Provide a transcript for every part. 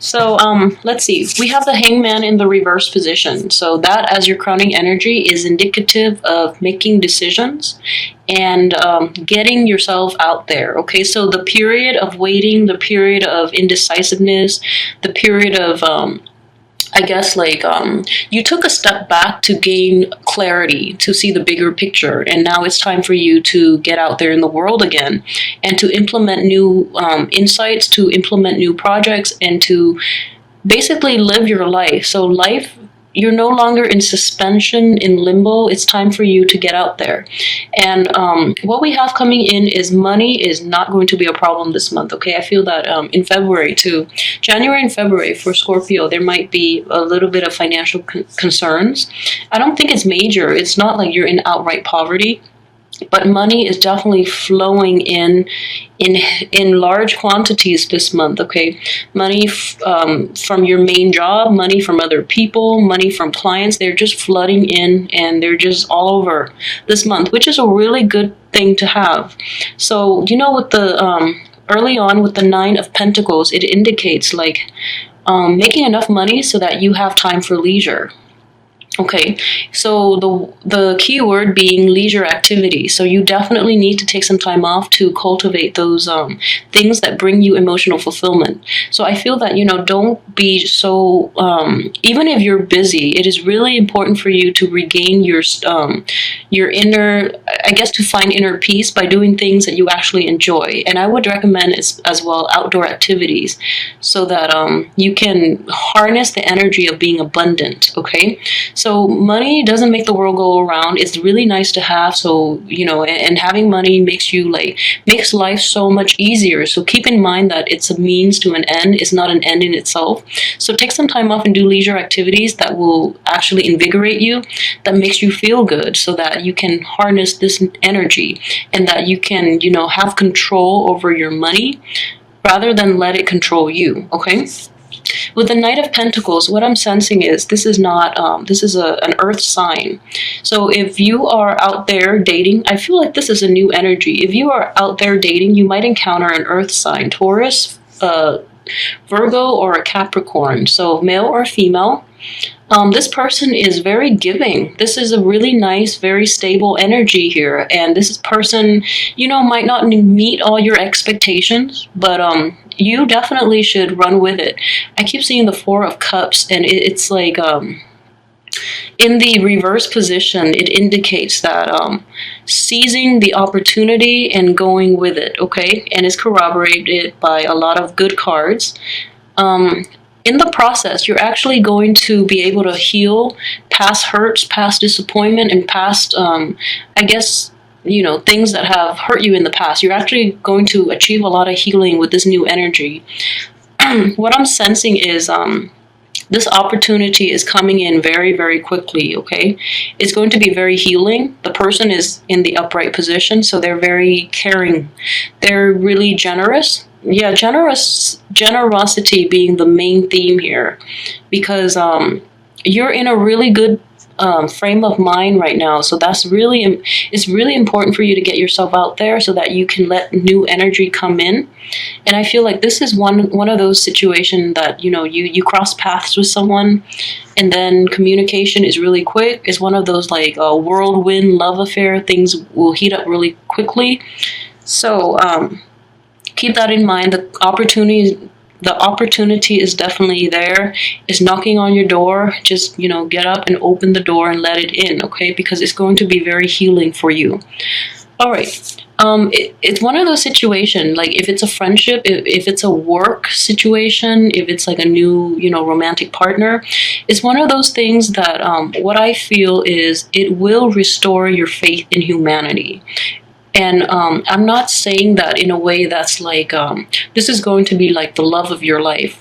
So let's see. We have the hangman in the reverse position. So that, as your crowning energy, is indicative of making decisions and getting yourself out there. Okay, so the period of waiting, the period of indecisiveness, the period of I guess like you took a step back to gain clarity, to see the bigger picture, and now it's time for you to get out there in the world again and to implement new insights, to implement new projects, and to basically live your life. So life, you're no longer in suspension, in limbo. It's time for you to get out there. And what we have coming in is money is not going to be a problem this month. Okay, I feel that in February too, January and February for Scorpio, there might be a little bit of financial concerns. I don't think it's major. It's not like you're in outright poverty, but money is definitely flowing in large quantities this month. Okay, money from your main job, money from other people, money from clients. They're just flooding in, and they're just all over this month, which is a really good thing to have. So with the early on with the Nine of Pentacles, it indicates like making enough money so that you have time for leisure. Okay, so the key word being leisure activity. So you definitely need to take some time off to cultivate those things that bring you emotional fulfillment. So I feel that, don't be so, even if you're busy, it is really important for you to regain your inner, I guess, to find inner peace by doing things that you actually enjoy. And I would recommend as well outdoor activities so that you can harness the energy of being abundant. Okay, so money doesn't make the world go around. It's really nice to have. So, and having money makes life so much easier. So keep in mind that it's a means to an end. It's not an end in itself. So take some time off and do leisure activities that will actually invigorate you, that makes you feel good, so that you can harness this energy and that you can, have control over your money rather than let it control you. Okay. With the Knight of Pentacles, what I'm sensing is this is not, this is an earth sign. So if you are out there dating, I feel like this is a new energy. If you are out there dating, you might encounter an earth sign, Taurus, Virgo, or a Capricorn. So male or female. This person is very giving. This is a really nice, very stable energy here. And this person, might not meet all your expectations, but you definitely should run with it. I keep seeing the Four of Cups, and it's like in the reverse position, it indicates that seizing the opportunity and going with it, okay? And it's corroborated by a lot of good cards. In the process, you're actually going to be able to heal past hurts, past disappointment, and past, I guess, things that have hurt you in the past. You're actually going to achieve a lot of healing with this new energy. What I'm sensing is this opportunity is coming in very, very quickly, okay? It's going to be very healing. The person is in the upright position, so they're very caring. They're really generous. Yeah, generosity being the main theme here, because you're in a really good frame of mind right now. So it's really important for you to get yourself out there so that you can let new energy come in. And I feel like this is one of those situations that, you cross paths with someone and then communication is really quick. It's one of those like a whirlwind love affair. Things will heat up really quickly. So, keep that in mind. The opportunity is definitely there. It's knocking on your door. Just, get up and open the door and let it in, okay? Because it's going to be very healing for you. All right. It's one of those situations, like if it's a friendship, if it's a work situation, if it's like a new, romantic partner, it's one of those things that what I feel is it will restore your faith in humanity. And I'm not saying that in a way that's like, this is going to be like the love of your life.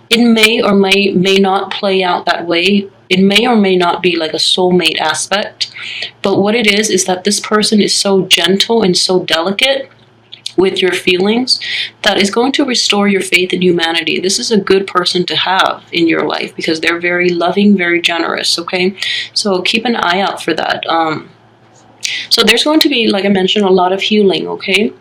It may or may not play out that way. It may or may not be like a soulmate aspect. But what it is that this person is so gentle and so delicate with your feelings that is going to restore your faith in humanity. This is a good person to have in your life because they're very loving, very generous, okay? So keep an eye out for that. So there's going to be, like I mentioned, a lot of healing, okay?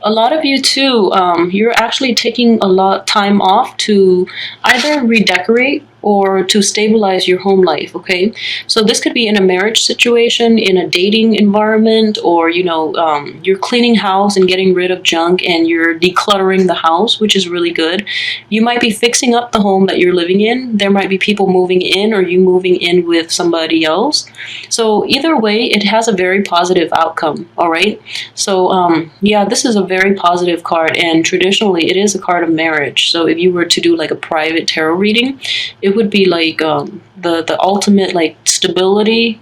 A lot of you too, you're actually taking a lot time off to either redecorate or to stabilize your home life, okay? So this could be in a marriage situation, in a dating environment, or you're cleaning house and getting rid of junk, and you're decluttering the house, which is really good. You might be fixing up the home that you're living in. There might be people moving in, or you moving in with somebody else. So either way, it has a very positive outcome, all right? So yeah, this is a very positive card, and traditionally it is a card of marriage. So if you were to do like a private tarot reading, it would be like the ultimate, like, stability,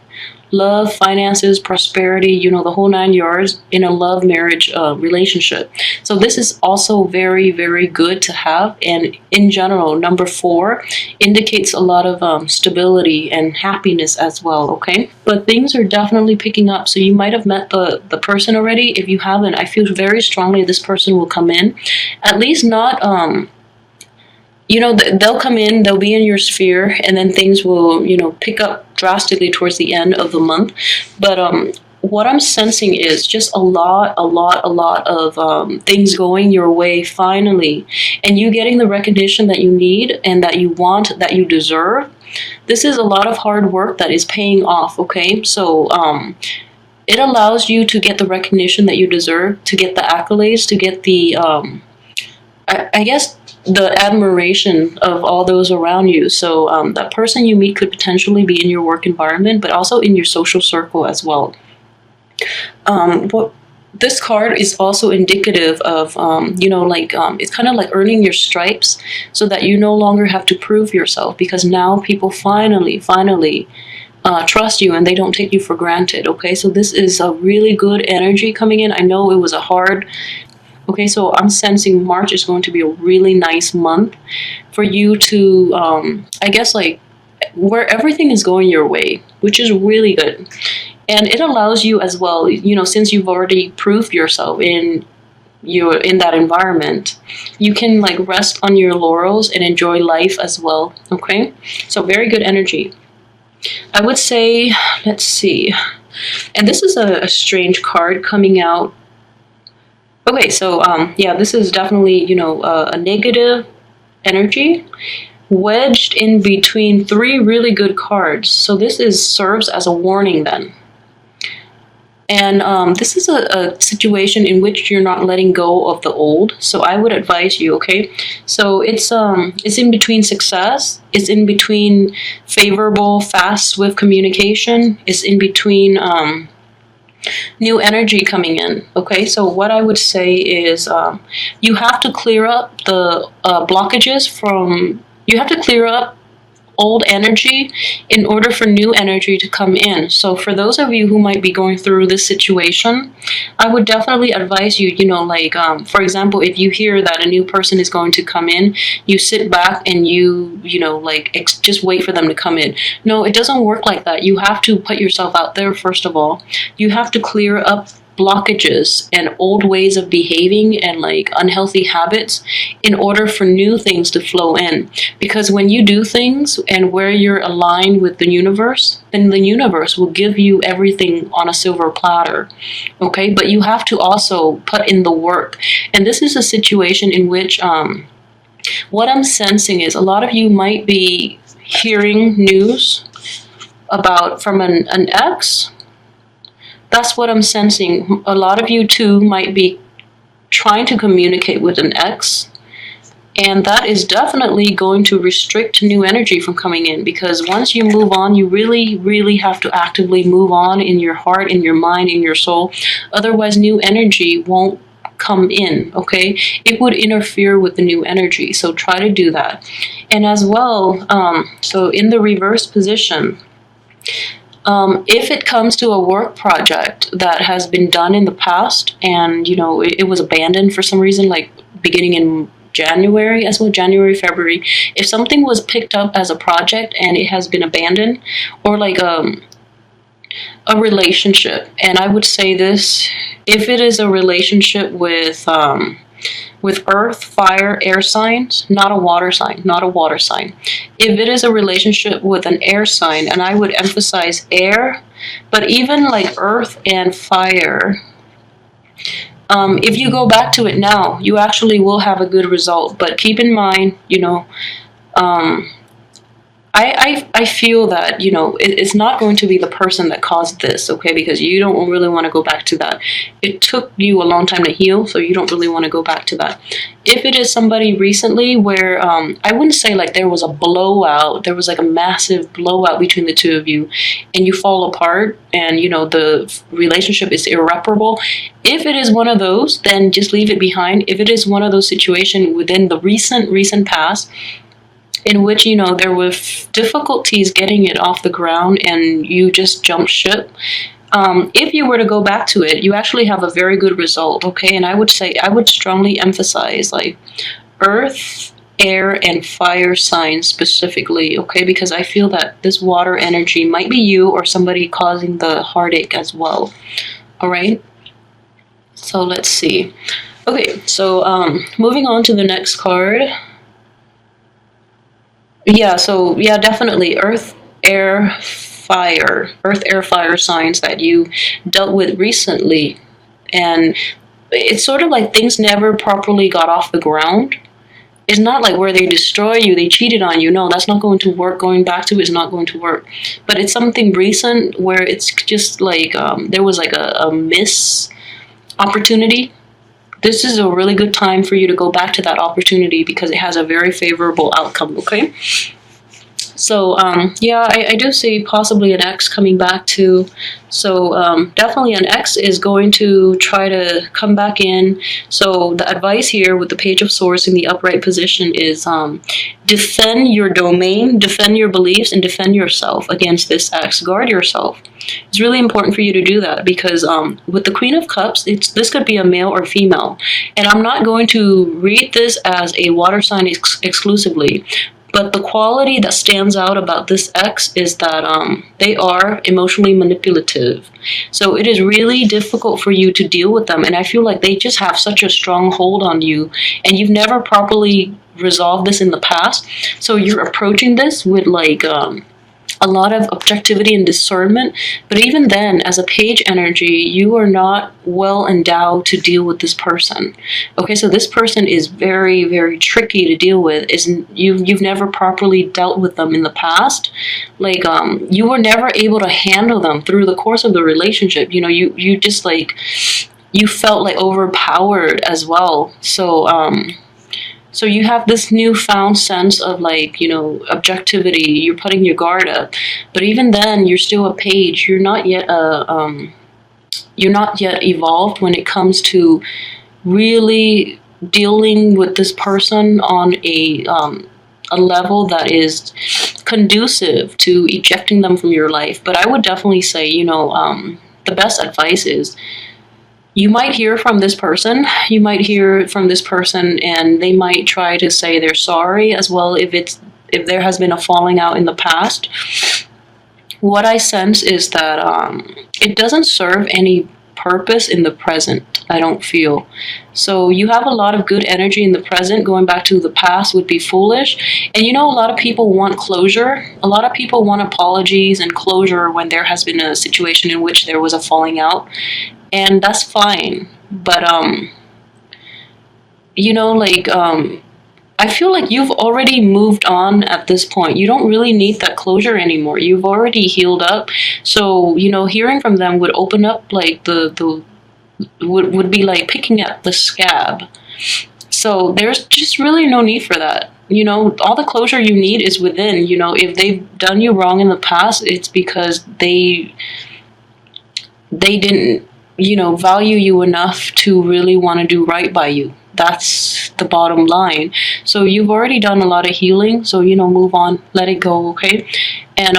love, finances, prosperity, the whole 9 yards in a love marriage relationship. So this is also very, very good to have. And in general, number 4 indicates a lot of stability and happiness as well, okay? But things are definitely picking up. So you might have met the person already. If you haven't, I feel very strongly this person will come in. At least not they'll come in, they'll be in your sphere, and then things will, pick up drastically towards the end of the month. But what I'm sensing is just a lot of things going your way finally, and you getting the recognition that you need and that you want, that you deserve. This is a lot of hard work that is paying off, okay? So it allows you to get the recognition that you deserve, to get the accolades, to get the, I guess, the admiration of all those around you. So that person you meet could potentially be in your work environment, but also in your social circle as well. What this card is also indicative of, it's kind of like earning your stripes, so that you no longer have to prove yourself, because now people finally trust you, and they don't take you for granted, okay? So this is a really good energy coming in. I know it was a hard... Okay, so I'm sensing March is going to be a really nice month for you to, I guess, like, where everything is going your way, which is really good. And it allows you as well, since you've already proved yourself in that environment, you can, like, rest on your laurels and enjoy life as well, okay? So very good energy. I would say, let's see, and this is a strange card coming out. Okay, so yeah, this is definitely, a negative energy wedged in between 3 really good cards. So this serves as a warning then. And this is a situation in which you're not letting go of the old. So I would advise you, okay? So it's in between success. It's in between favorable, fast, swift communication. It's in between... new energy coming in, okay? So what I would say is you have to clear up the blockages from... You have to clear up old energy in order for new energy to come in. So for those of you who might be going through this situation, I would definitely advise you, for example, if you hear that a new person is going to come in, you sit back and you just wait for them to come in. No, it doesn't work like that. You have to put yourself out there, first of all. You have to clear up blockages and old ways of behaving and, like, unhealthy habits in order for new things to flow in. Because when you do things and where you're aligned with the universe, then the universe will give you everything on a silver platter, okay? But you have to also put in the work. And this is a situation in which what I'm sensing is a lot of you might be hearing news from an ex. That's what I'm sensing. A lot of you too might be trying to communicate with an ex, and that is definitely going to restrict new energy from coming in, because once you move on, you really, really have to actively move on in your heart, in your mind, in your soul. Otherwise, new energy won't come in, okay? It would interfere with the new energy, so try to do that. And as well, so in the reverse position, if it comes to a work project that has been done in the past and, it was abandoned for some reason, like beginning in January, as well, January, February, if something was picked up as a project and it has been abandoned, or like a relationship, and I would say this, if it is a relationship with with earth, fire, air signs, not a water sign, not a water sign. If it is a relationship with an air sign, and I would emphasize air, but even like earth and fire, if you go back to it now, you actually will have a good result. But keep in mind, um, I feel that, it's not going to be the person that caused this, okay? Because you don't really want to go back to that. It took you a long time to heal, so you don't really want to go back to that. If it is somebody recently where, I wouldn't say like there was a blowout, there was like a massive blowout between the two of you, and you fall apart, and, the relationship is irreparable. If it is one of those, then just leave it behind. If it is one of those situations within the recent past, in which, there were difficulties getting it off the ground and you just jumped ship, if you were to go back to it, you actually have a very good result, okay? And I would strongly emphasize like earth, air, and fire signs specifically, okay? Because I feel that this water energy might be you or somebody causing the heartache as well, all right? So let's see. Okay, so moving on to the next card. Yeah, so yeah, definitely earth, air, fire. Earth, air, fire signs that you dealt with recently. And it's sort of like things never properly got off the ground. It's not like where they destroy you, they cheated on you. No, that's not going to work. Going back to it is not going to work. But it's something recent where it's just like there was like a miss opportunity. This is a really good time for you to go back to that opportunity because it has a very favorable outcome, okay? So, yeah, I do see possibly an ex coming back too. So, definitely an ex is going to try to come back in. So, the advice here with the Page of Swords in the upright position is defend your domain, defend your beliefs, and defend yourself against this ex. Guard yourself. It's really important for you to do that because with the Queen of Cups, this could be a male or female. And I'm not going to read this as a water sign exclusively. But the quality that stands out about this ex is that they are emotionally manipulative. So it is really difficult for you to deal with them. And I feel like they just have such a strong hold on you. And you've never properly resolved this in the past. So you're approaching this with like a lot of objectivity and discernment. But even then, as a page energy, you are not well endowed to deal with this person. Okay, so this person is very, very tricky to deal with. You've never properly dealt with them in the past. Like you were never able to handle them through the course of the relationship. You just like you felt like overpowered as well. So you have this newfound sense of like, objectivity. You're putting your guard up, but even then, you're still a page. You're not yet evolved when it comes to really dealing with this person on a level that is conducive to ejecting them from your life. But I would definitely say, the best advice is, you might hear from this person, and they might try to say they're sorry as well if there has been a falling out in the past. What I sense is that it doesn't serve any purpose in the present, I don't feel. So you have a lot of good energy in the present. Going back to the past would be foolish. And a lot of people want closure. A lot of people want apologies and closure when there has been a situation in which there was a falling out. And that's fine, but I feel like you've already moved on at this point. You don't really need that closure anymore. You've already healed up. So hearing from them would open up like would be like picking up the scab. So there's just really no need for that. All the closure you need is within. If they've done you wrong in the past, it's because they didn't value you enough to really want to do right by you. That's the bottom line. So you've already done a lot of healing. So, move on, let it go, okay? And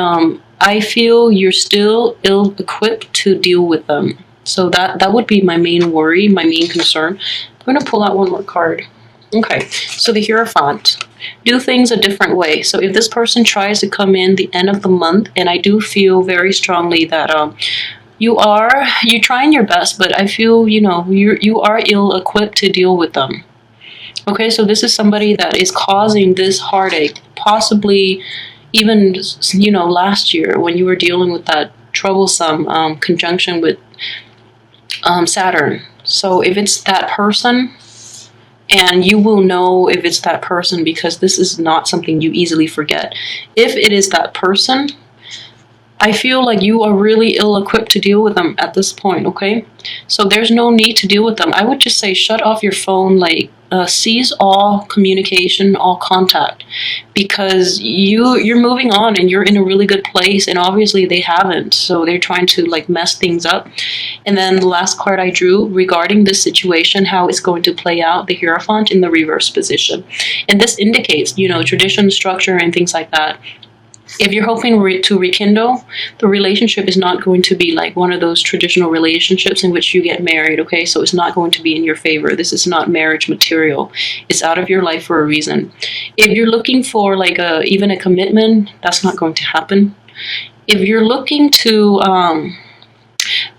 I feel you're still ill-equipped to deal with them. So that would be my main worry, my main concern. I'm going to pull out one more card. Okay, so the Hierophant. Do things a different way. So if this person tries to come in the end of the month, and I do feel very strongly that you're trying your best, but I feel you are ill-equipped to deal with them. Okay, so this is somebody that is causing this heartache, possibly even, last year when you were dealing with that troublesome conjunction with Saturn. So if it's that person, and you will know if it's that person because this is not something you easily forget. If it is that person, I feel like you are really ill-equipped to deal with them at this point, okay? So there's no need to deal with them. I would just say shut off your phone, like cease all communication, all contact, because you're moving on and you're in a really good place, and obviously they haven't, so they're trying to like mess things up. And then the last card I drew regarding this situation, how it's going to play out, the Hierophant in the reverse position, and this indicates, tradition, structure, and things like that. If you're hoping to rekindle, the relationship is not going to be like one of those traditional relationships in which you get married, okay? So it's not going to be in your favor. This is not marriage material. It's out of your life for a reason. If you're looking for like even a commitment, that's not going to happen. If you're looking to,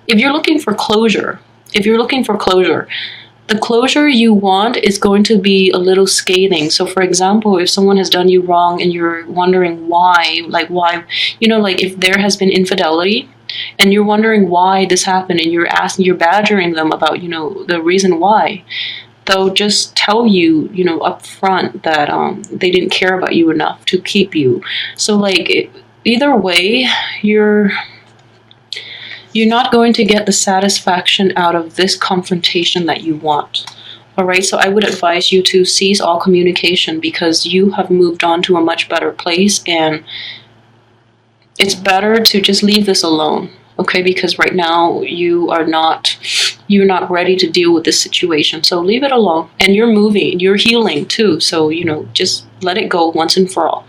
if you're looking for closure, the closure you want is going to be a little scathing. So for example, if someone has done you wrong and you're wondering why, like if there has been infidelity and you're wondering why this happened and you're badgering them about, the reason why, they'll just tell you, up front that they didn't care about you enough to keep you. So like either way, you're not going to get the satisfaction out of this confrontation that you want. All right, so I would advise you to cease all communication because you have moved on to a much better place, and it's better to just leave this alone, okay? Because right now you're not ready to deal with this situation. So leave it alone. And you're moving, you're healing too. So, just let it go once and for all.